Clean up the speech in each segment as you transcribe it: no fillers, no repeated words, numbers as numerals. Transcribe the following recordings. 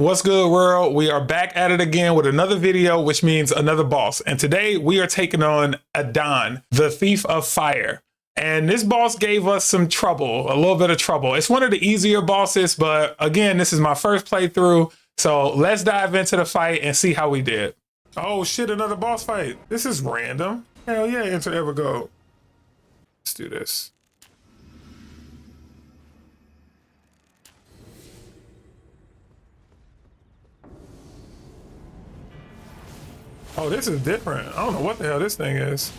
What's good, world? We are back at it again with another video, which means another boss. And today we are taking on Adan, the Thief of Fire. And this boss gave us some trouble, a little bit of trouble. It's one of the easier bosses, but again, this is my first playthrough. So let's dive into the fight and see how we did. Oh shit, another boss fight. This is random. Hell yeah, enter ever go. Let's do this. Oh, this is different. I don't know what the hell this thing is.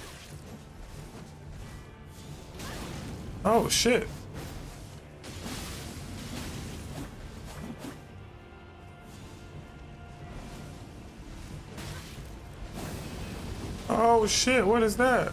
Oh, shit. Oh, shit. What is that?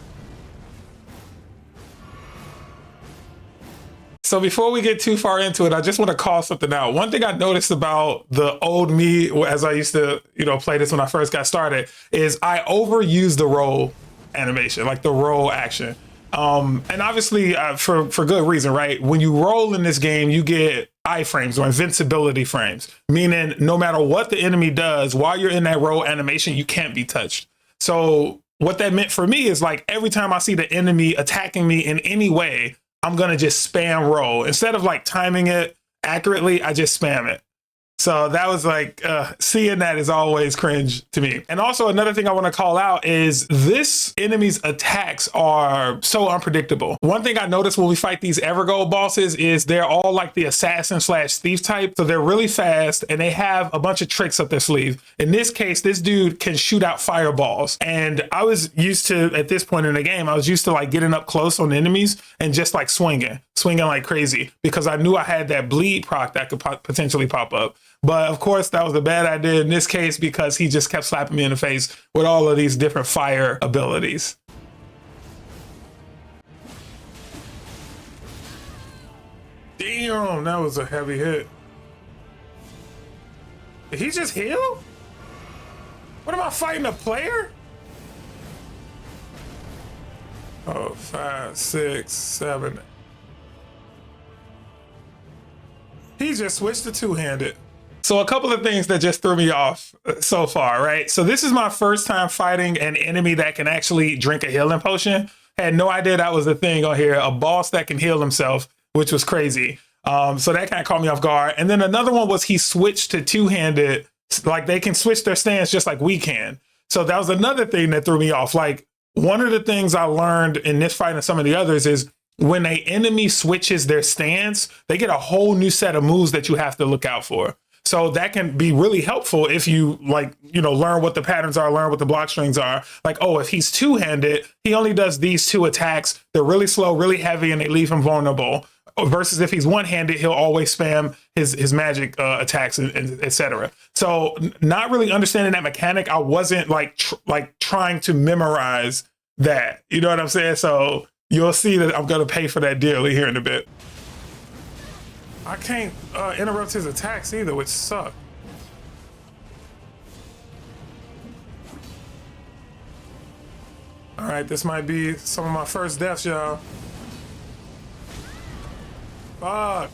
So before we get too far into it, I just want to call something out. One thing I noticed about the old me, as I used to, play this when I first got started, is I overuse the roll animation, like the roll action. And obviously for good reason, right? When you roll in this game, you get iframes or invincibility frames, meaning no matter what the enemy does, while you're in that roll animation, you can't be touched. So what that meant for me is like every time I see the enemy attacking me in any way, I'm gonna just spam roll. Instead of like timing it accurately, I just spam it. So that was like, seeing that is always cringe to me. And also another thing I wanna call out is this enemy's attacks are so unpredictable. One thing I noticed when we fight these Evergold bosses is they're all like the assassin slash thief type. So they're really fast and they have a bunch of tricks up their sleeve. In this case, this dude can shoot out fireballs. And I was used to, at this point in the game, I was used to like getting up close on enemies and just like swinging like crazy because I knew I had that bleed proc that could potentially pop up. But of course, that was a bad idea in this case because he just kept slapping me in the face with all of these different fire abilities. Damn, that was a heavy hit. Did he just heal? What am I fighting, a player? Oh, 5, 6, 7. He just switched to two-handed. So a couple of things that just threw me off so far, right? So this is my first time fighting an enemy that can actually drink a healing potion. Had no idea that was a thing on here, a boss that can heal himself, which was crazy. So that kind of caught me off guard. And then another one was he switched to two-handed, like they can switch their stance just like we can. So that was another thing that threw me off. Like one of the things I learned in this fight and some of the others is when an enemy switches their stance, they get a whole new set of moves that you have to look out for. So that can be really helpful if you learn what the patterns are, learn what the block strings are. Like, oh, if he's two-handed, he only does these two attacks. They're really slow, really heavy, and they leave him vulnerable. Versus if he's one-handed, he'll always spam his magic attacks, and etc. So not really understanding that mechanic, I wasn't like trying to memorize that. You know what I'm saying? So you'll see that I'm gonna pay for that dearly here in a bit. I can't interrupt his attacks either, which suck. All right, this might be some of my first deaths, y'all. Fuck.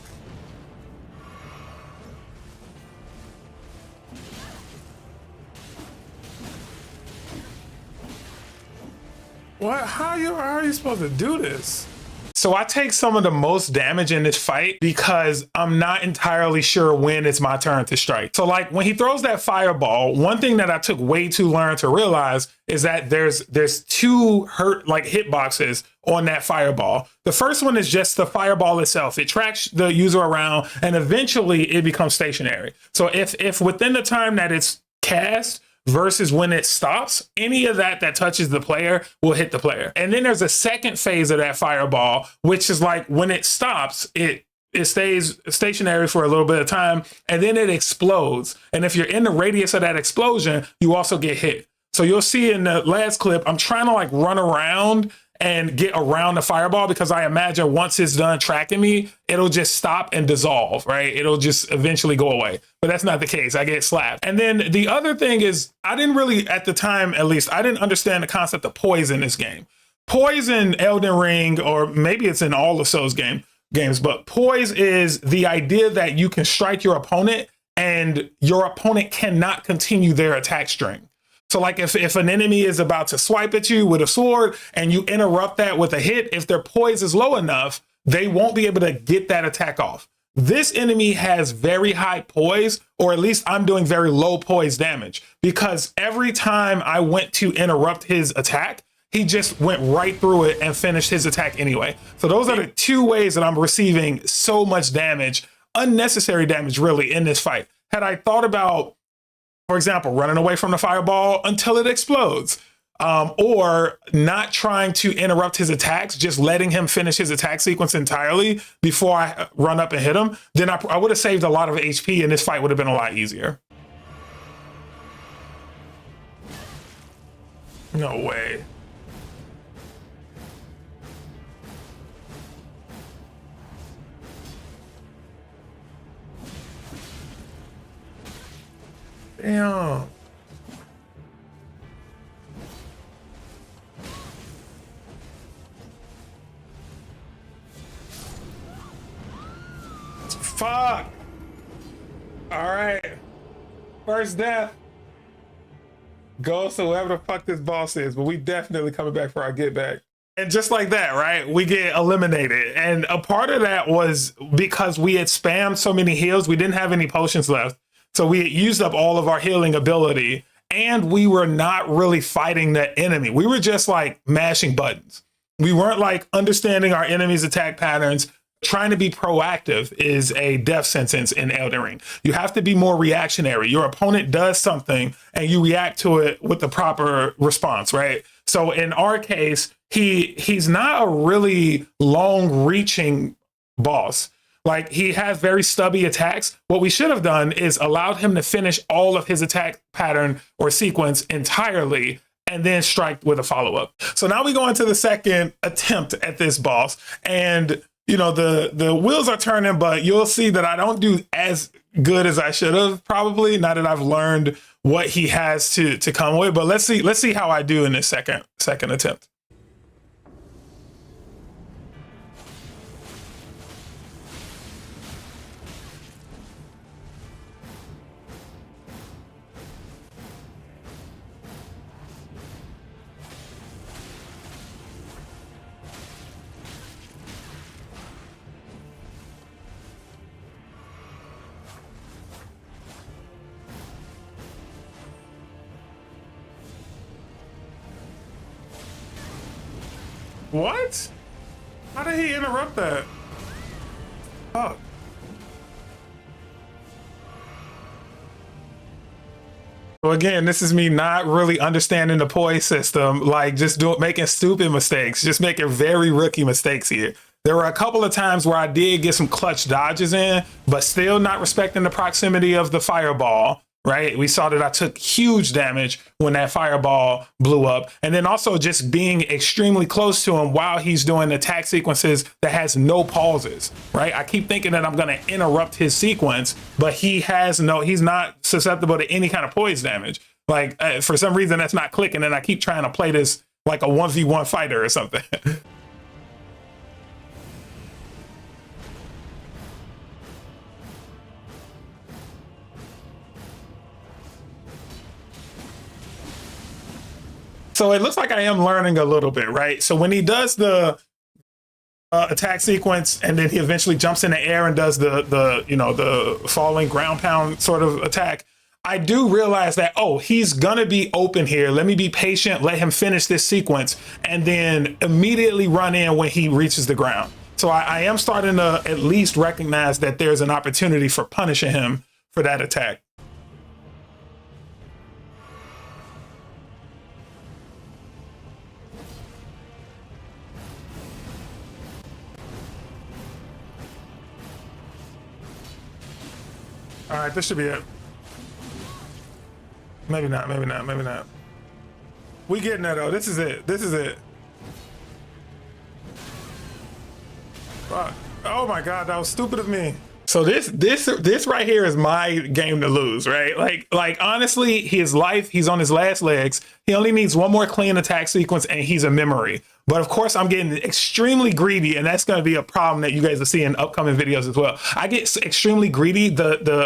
What? How are you supposed to do this? So I take some of the most damage in this fight because I'm not entirely sure when it's my turn to strike. So like when he throws that fireball, one thing that I took way too long to realize is that there's two hitboxes on that fireball. The first one is just the fireball itself. It tracks the user around and eventually it becomes stationary. So if within the time that it's cast versus when it stops, any of that touches the player will hit the player. And then there's a second phase of that fireball, which is like when it stops, it stays stationary for a little bit of time and then it explodes. And if you're in the radius of that explosion, you also get hit. So you'll see in the last clip, I'm trying to like run around and get around the fireball because I imagine once it's done tracking me, it'll just stop and dissolve, right? It'll just eventually go away. But that's not the case. I get slapped. And then the other thing is I didn't really, at the time at least, I didn't understand the concept of poise in this game. Poise in Elden Ring, or maybe it's in all of Souls games, but poise is the idea that you can strike your opponent and your opponent cannot continue their attack string. So like if an enemy is about to swipe at you with a sword and you interrupt that with a hit, if their poise is low enough, they won't be able to get that attack off. This enemy has very high poise, or at least I'm doing very low poise damage, because every time I went to interrupt his attack, he just went right through it and finished his attack anyway. So those are the two ways that I'm receiving so much damage, unnecessary damage really, in this fight. Had I thought about, for example, running away from the fireball until it explodes, or not trying to interrupt his attacks, just letting him finish his attack sequence entirely before I run up and hit him, then I would have saved a lot of HP and this fight would have been a lot easier. No way. Damn. Fuck. All right. First death goes to whoever the fuck this boss is, but we definitely coming back for our get back. And just like that, right? We get eliminated. And a part of that was because we had spammed so many heals, we didn't have any potions left. So we had used up all of our healing ability, and we were not really fighting that enemy. We were just like mashing buttons. We weren't like understanding our enemy's attack patterns. Trying to be proactive is a death sentence in Elden Ring. You have to be more reactionary. Your opponent does something and you react to it with the proper response, right? So in our case, he's not a really long-reaching boss. Like, he has very stubby attacks. What we should have done is allowed him to finish all of his attack pattern or sequence entirely and then strike with a follow-up. So now we go into the second attempt at this boss, and you know, the wheels are turning, but you'll see that I don't do as good as I should have, probably, now that I've learned what he has to come with. But let's see how I do in this second attempt. What? How did he interrupt that? Fuck. So again, this is me not really understanding the poise system, like just making stupid mistakes, just making very rookie mistakes here. There were a couple of times where I did get some clutch dodges in, but still not respecting the proximity of the fireball. Right? We saw that I took huge damage when that fireball blew up. And then also just being extremely close to him while he's doing attack sequences that has no pauses, right? I keep thinking that I'm gonna interrupt his sequence, but he's not susceptible to any kind of poise damage. Like for some reason that's not clicking, and I keep trying to play this like a 1v1 fighter or something. So it looks like I am learning a little bit, right? So when he does the attack sequence and then he eventually jumps in the air and does the falling ground pound sort of attack, I do realize that, oh, he's gonna be open here. Let me be patient, let him finish this sequence, and then immediately run in when he reaches the ground. So I am starting to at least recognize that there's an opportunity for punishing him for that attack. All right, this should be it. Maybe not, maybe not, maybe not. We getting there though. This is it. This is it. Fuck. Oh my God, that was stupid of me. So this right here is my game to lose, right? Like honestly, his life, he's on his last legs. He only needs one more clean attack sequence and he's a memory. But of course, I'm getting extremely greedy, and that's going to be a problem that you guys will see in upcoming videos as well. I get extremely greedy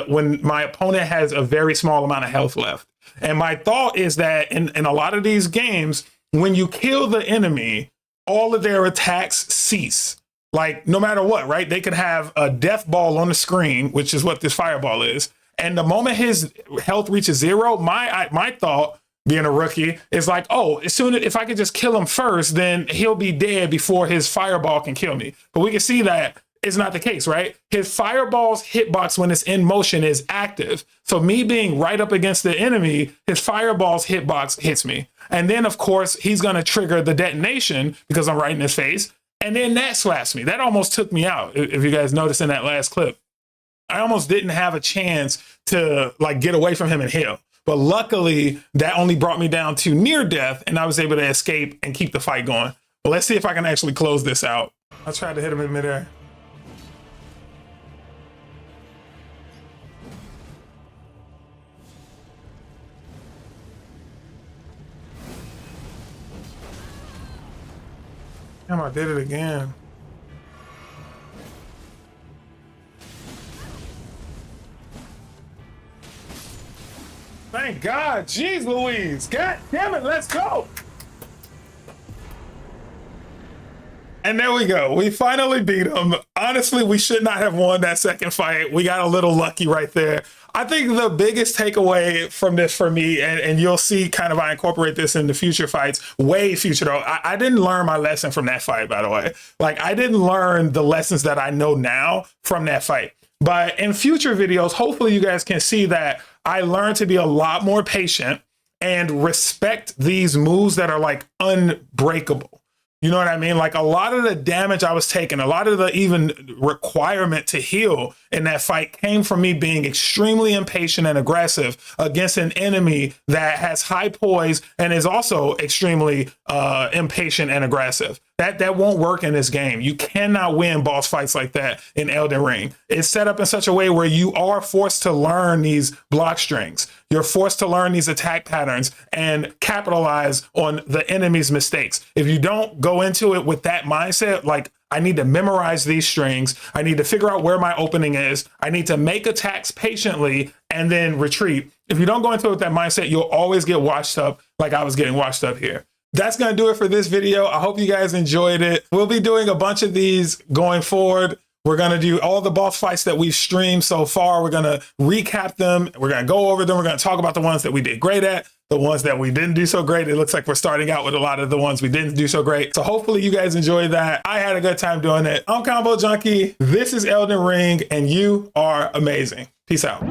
when my opponent has a very small amount of health left. And my thought is that in a lot of these games, when you kill the enemy, all of their attacks cease. Like no matter what, right? They could have a death ball on the screen, which is what this fireball is. And the moment his health reaches zero, my thought, being a rookie, is like, oh, if I could just kill him first, then he'll be dead before his fireball can kill me. But we can see that is not the case, right? His fireball's hitbox when it's in motion is active. So me being right up against the enemy, his fireball's hitbox hits me. And then of course, he's gonna trigger the detonation because I'm right in his face. And then that slaps me. That almost took me out. If you guys noticed in that last clip, I almost didn't have a chance to like get away from him and heal. But luckily, that only brought me down to near death, and I was able to escape and keep the fight going. But let's see if I can actually close this out. I tried to hit him in midair. Damn, I did it again. Thank God. Jeez Louise. God damn it. Let's go. And there we go. We finally beat him. Honestly, we should not have won that second fight. We got a little lucky right there. I think the biggest takeaway from this for me, and you'll see kind of I incorporate this in the future fights, way future though. I didn't learn my lesson from that fight, by the way. Like I didn't learn the lessons that I know now from that fight. But in future videos, hopefully you guys can see that I learned to be a lot more patient and respect these moves that are like unbreakable. You know what I mean? Like a lot of the damage I was taking, a lot of the even requirement to heal in that fight came from me being extremely impatient and aggressive against an enemy that has high poise and is also extremely impatient and aggressive. That won't work in this game. You cannot win boss fights like that in Elden Ring. It's set up in such a way where you are forced to learn these block strings. You're forced to learn these attack patterns and capitalize on the enemy's mistakes. If you don't go into it with that mindset, like I need to memorize these strings, I need to figure out where my opening is, I need to make attacks patiently and then retreat. If you don't go into it with that mindset, you'll always get washed up like I was getting washed up here. That's going to do it for this video. I hope you guys enjoyed it. We'll be doing a bunch of these going forward. We're going to do all the boss fights that we've streamed so far. We're going to recap them. We're going to go over them. We're going to talk about the ones that we did great at, the ones that we didn't do so great. It looks like we're starting out with a lot of the ones we didn't do so great. So hopefully you guys enjoyed that. I had a good time doing it. I'm Combo Junkie. This is Elden Ring, and you are amazing. Peace out.